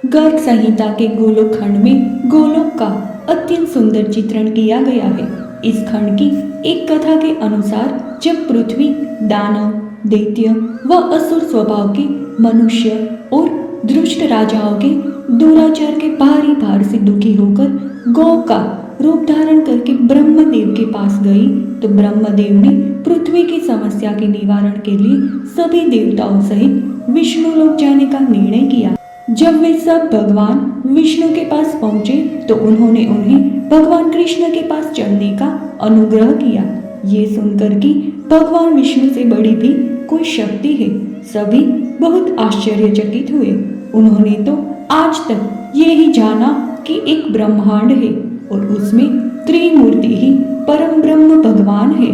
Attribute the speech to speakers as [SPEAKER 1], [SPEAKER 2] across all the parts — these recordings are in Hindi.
[SPEAKER 1] गर्ग संहिता के गोलोक खंड में गोलोक का अत्यंत सुंदर चित्रण किया गया है। इस खंड की एक कथा के अनुसार जब पृथ्वी दानव, दैत्य व असुर स्वभाव के मनुष्य और दुष्ट राजाओं के दुराचार के भारी भार से दुखी होकर गौ का रूप धारण करके ब्रह्मदेव के पास गई, तो ब्रह्मदेव ने पृथ्वी की समस्या के निवारण के लिए सभी देवताओं सहित विष्णु लोक जाने का निर्णय किया। जब वे सब भगवान विष्णु के पास पहुंचे तो उन्होंने उन्हें भगवान कृष्ण के पास चलने का अनुग्रह किया। ये सुनकर कि भगवान विष्णु से बड़ी भी कोई शक्ति है, सभी बहुत आश्चर्यचकित हुए। उन्होंने तो आज तक ये ही जाना कि एक ब्रह्मांड है और उसमें त्रिमूर्ति ही परम ब्रह्म भगवान है।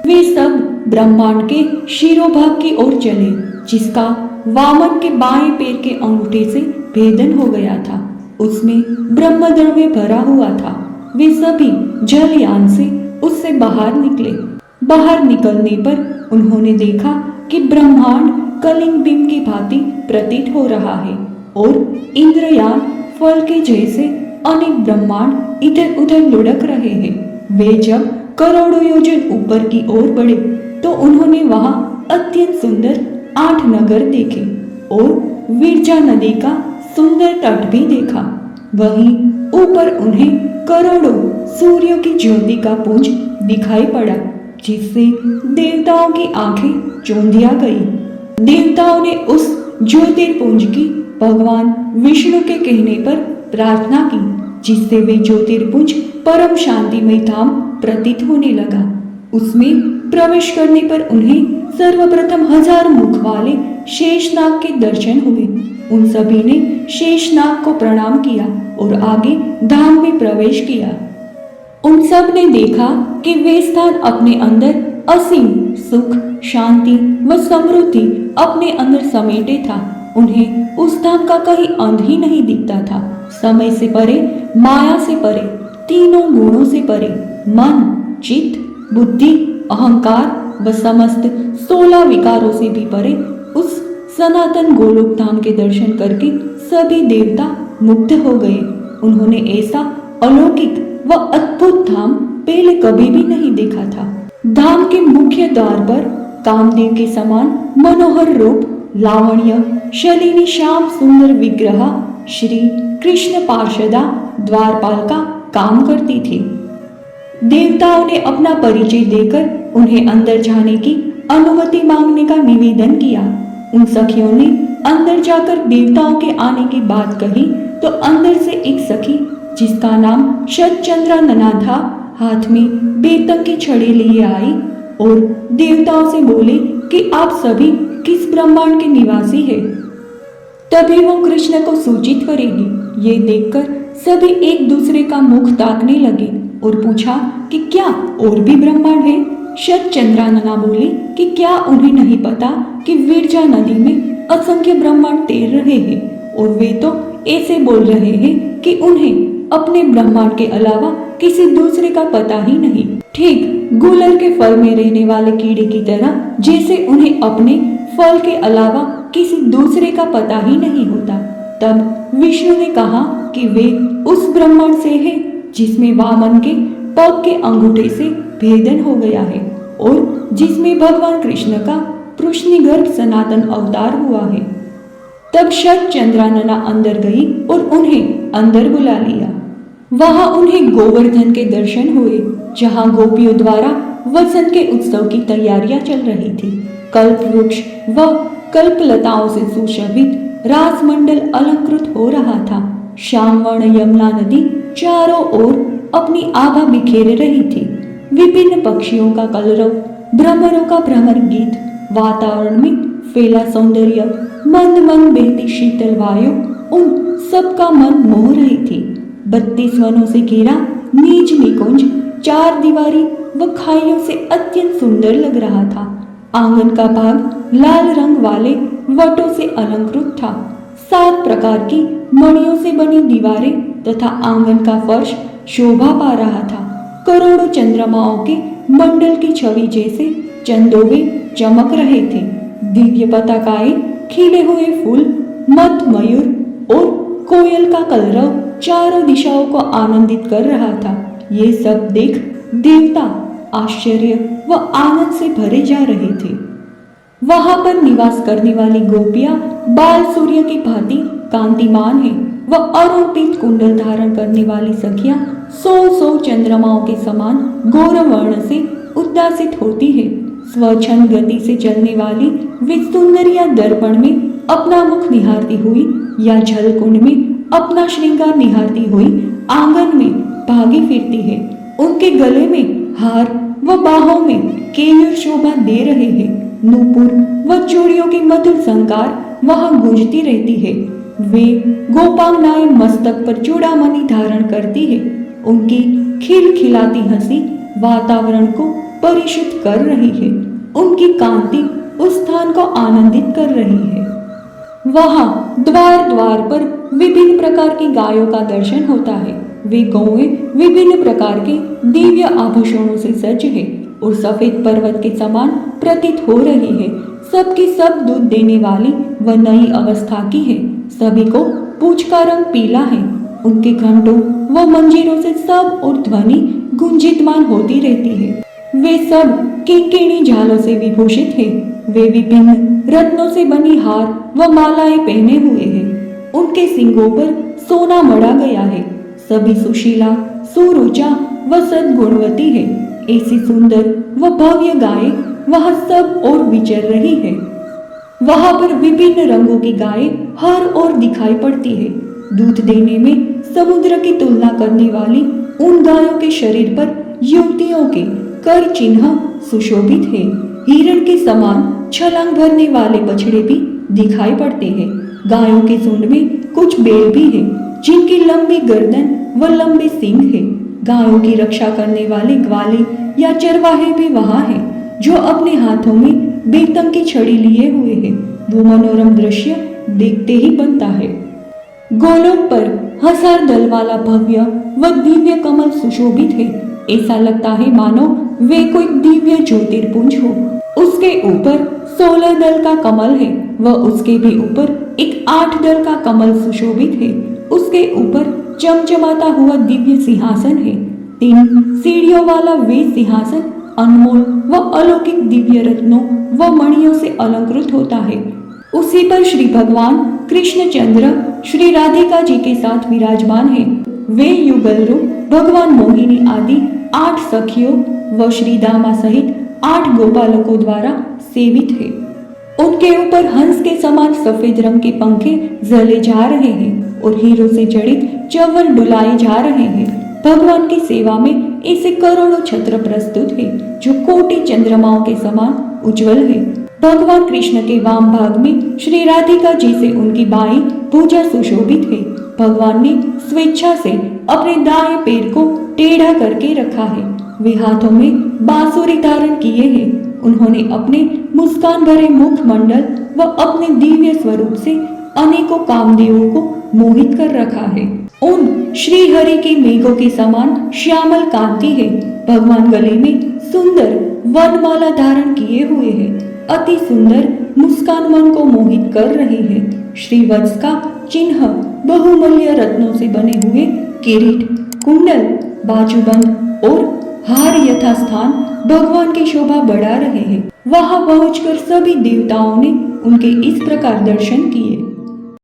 [SPEAKER 1] वे सब ब्रह्मांड के शिरोभाग की ओर चले, जिसका वामन के बाएं पैर के अंगूठे से भेदन हो गया था। उसमें ब्रह्मद्रव्य भरा हुआ था। वे सभी जलयान से उससे बाहर निकले। बाहर निकलने पर उन्होंने देखा कि ब्रह्मांड कलिंग बिंब की भांति प्रतीत हो रहा है और इंद्रयान फल के जैसे अनेक ब्रह्मांड इधर उधर लुढ़क रहे हैं। वे जब करोड़ों योजन ऊपर की ओर बढ़े तो उन्होंने वहां अत्यंत सुंदर 8 नगर देखे और विरजा नदी का सुंदर तट भी देखा। वहीं ऊपर उन्हें करोड़ों सूर्यों की ज्योति का पुंज दिखाई पड़ा, जिससे देवताओं की आंखें चौंधिया गई। देवताओं ने उस ज्योतिर्पुंज की भगवान विष्णु के कहने पर प्रार्थना की, जिससे वे ज्योतिर्पुंज परम शांतिमय धाम प्रतीत होने लगा। उसमें प्रवेश करने पर उन्हें सर्वप्रथम 1000 मुख वाले शेषनाग के दर्शन हुए। उन सभी ने शेषनाग को प्रणाम किया और आगे धाम में प्रवेश किया। उन सब ने देखा कि वे स्थान अपने अंदर असीम सुख, शांति व समृद्धि अपने अंदर समेटे था। उन्हें उस धाम का कहीं अंत ही नहीं दिखता था। समय से परे, माया से परे, तीनों गुणों से परे, मन, चित्त, बुद्धि, अहंकार व समस्त 16 विकारों से भी परे उस सनातन गोलोक धाम के दर्शन करके सभी देवता मुग्ध हो गए। उन्होंने ऐसा अलौकिक व अद्भुत धाम पहले कभी भी नहीं देखा था। धाम के मुख्य द्वार पर कामदेव के समान मनोहर रूप, लावण्य, शलिनी श्याम सुंदर विग्रह श्री कृष्ण पार्षदा द्वारपाल का काम करती थी। देवताओं ने अपना परिचय देकर उन्हें अंदर जाने की अनुमति मांगने का निवेदन किया। उन सखियों ने अंदर जाकर देवताओं के आने की बात कही तो अंदर से एक सखी, जिसका नाम शतचंद्रानना था, हाथ में बेतंग की छड़ी लिए आई और देवताओं से बोले कि आप सभी किस ब्रह्मांड के निवासी हैं। तभी वो कृष्ण को सूचित करेगी। ये देखकर सभी एक दूसरे का मुख ताकने लगे और पूछा कि क्या और भी ब्रह्मांड है। शतचंद्रानना बोली कि क्या उन्हें नहीं पता कि विरजा नदी में असंख्य ब्रह्मांड तैर रहे हैं और वे तो ऐसे बोल रहे हैं कि उन्हें अपने ब्रह्मांड के अलावा किसी दूसरे का पता ही नहीं। ठीक गुलर के फल में रहने वाले कीड़े की तरह, जैसे उन्हें अपने फल के अलावा किसी दूसरे का पता ही नहीं होता। तब विष्णु ने कहा कि वे उस ब्रह्मांड से है जिसमें वामन के पग के अंगूठे से भेदन हो गया है और जिसमें भगवान कृष्ण का कृष्णगर्भ सनातन अवतार हुआ है। तब शतचंद्रानना अंदर गई और उन्हें अंदर बुला लिया। वहां उन्हें गोवर्धन के दर्शन हुए, जहां गोपियों द्वारा वसंत के उत्सव की तैयारियां चल रही थी। कल्प वृक्ष व कल्पलताओं से सुशोभित राजमंडल अलंकृत हो रहा था। श्यामवर्ण यमुना नदी चारों ओर अपनी आभा बिखेर रही थी। विभिन्न पक्षियों का कलरव, भ्रमरों का भ्रमर गीत, वातावरण में फैला सौंदर्य, मंद मंद बहती शीतल वायु उन सबका मन मोह रही थी। 32 वनों से घिरा नीच निकुंज 4 दीवारी व खाइयों से अत्यंत सुंदर लग रहा था। आंगन का भाग लाल रंग वाले वटों से अलंकृत था। 7 प्रकार की मणियों से बनी दीवारें तथा आंगन का फर्श शोभा पा रहा था। करोड़ों चंद्रमाओं के मंडल की छवि जैसे चंदोवे चमक रहे थे। दिव्य पताकाएं, खिले हुए फूल, मत मयूर और कोयल का कलरव चारों दिशाओं को आनंदित कर रहा था। ये सब देख देवता आश्चर्य व आनंद से भरे जा रहे थे। वहां पर निवास करने वाली गोपियां बाल सूर्य की भांति कांतिमान है व अरुणपीत कुंडल धारण करने वाली सखियां 100 चंद्रमाओं के समान गौरव वर्ण से उद्दासित होती है। स्वच्छंद गति से चलने वाली वे सुंदरियां दर्पण में अपना मुख निहारती हुई या जलकुंड में अपना श्रृंगार निहारती हुई आंगन में भागी फिरती है। उनके गले में हार व बाहों में केयूर शोभा दे रहे हैं। नूपुर व चूड़ियों की मधुर संकार वहां गूंजती रहती है। वे गोपांगनाएं मस्तक पर चूड़ामणि धारण करती है। उनकी खिलखिलाती हंसी वातावरण को परिशुद्ध कर रही है। उनकी कांति उस स्थान को आनंदित कर रही है। वहां द्वार द्वार पर विभिन्न प्रकार की गायों का दर्शन होता है। वे गौएं विभिन्न प्रकार के दिव्य आभूषणों से सज्ज है और सफेद पर्वत के समान प्रतीत हो रही है। सबकी सब दूध देने वाली व नई अवस्था की है। सभी को पूंछ का रंग पीला है। उनके घंटों व मंजीरों से सब और ध्वनि गुंजितमान होती रहती है। वे सब किंकिणी झालों से विभूषित है। वे विभिन्न रत्नों से बनी हार व मालाएं पहने हुए हैं। उनके सिंगों पर सोना मढ़ा गया है। सभी सुशीला सुरुचा व सद्गुणवती है। ऐसी सुंदर व भव्य गायें वहां सब और विचर रही है। वहां पर विभिन्न रंगों की गायें हर ओर दिखाई पड़ती है। दूध देने में समुद्र की तुलना करने वाली उन गायों के शरीर पर युवतियों के कर चिन्ह सुशोभित है। हिरण के समान छलांग भरने वाले बछड़े भी दिखाई पड़ते हैं। गायों के झुंड में कुछ बैल भी है जिनकी लंबी गर्दन व लंबे सींग है। गायों की रक्षा करने वाले ग्वाले या चरवाहे भी वहां हैं जो अपने हाथों में बेतंग की छड़ी लिए हुए हैं। वो मनोरम दृश्य देखते ही बनता है। गोलोक पर हजार दल वाला भव्य व दिव्य कमल सुशोभित है। ऐसा लगता है मानो वे कोई दिव्य ज्योतिर्पुंज हो। उसके ऊपर 16 दल का कमल है व उसके भी ऊपर एक 8 दल का कमल सुशोभित है। उसके ऊपर चमचमाता हुआ दिव्य सिंहासन है। 3 सीढ़ियों वाला वे सिंहासन अनमोल व अलौकिक दिव्य रत्नों व मणियों से अलंकृत होता है। उसी पर श्री भगवान कृष्णचंद्र श्री राधिका जी के साथ विराजमान है। वे युगल रूप भगवान मोहिनी आदि 8 सखियों व श्री दामा सहित 8 गोपालकों द्वारा सेवित है। उनके ऊपर हंस के समान सफेद रंग के पंखे जले जा रहे हैं और हीरों से जड़ित चंवर डुलाए जा रहे हैं। भगवान की सेवा में ऐसे करोड़ों छत्र प्रस्तुत है जो कोटि चंद्रमाओं के समान उज्जवल है। भगवान कृष्ण के वाम भाग में श्री राधिका जी से उनकी बाईं भुजा सुशोभित है। भगवान ने स्वेच्छा से अपने दाएं पैर को टेढ़ा करके रखा है। वे हाथों में बांसुरी धारण किए हैं। उन्होंने अपने मुस्कान भरे मुखमंडल व अपने दिव्य स्वरूप से अनेकों कामदेवों को मोहित कर रखा है। उन श्री हरि के मेघों के समान श्यामल कांति है। भगवान गले में सुंदर वनमाला धारण किए हुए हैं। अति सुंदर मुस्कान मन को मोहित कर रही है। श्री वत्स का चिन्ह बहुमूल्य रत्नों से बने हुए किरीट, कुंडल, बाजूबंद और हार यथास्थान भगवान की शोभा बढ़ा रहे हैं। वहां पहुंचकर सभी देवताओं ने उनके इस प्रकार दर्शन किए।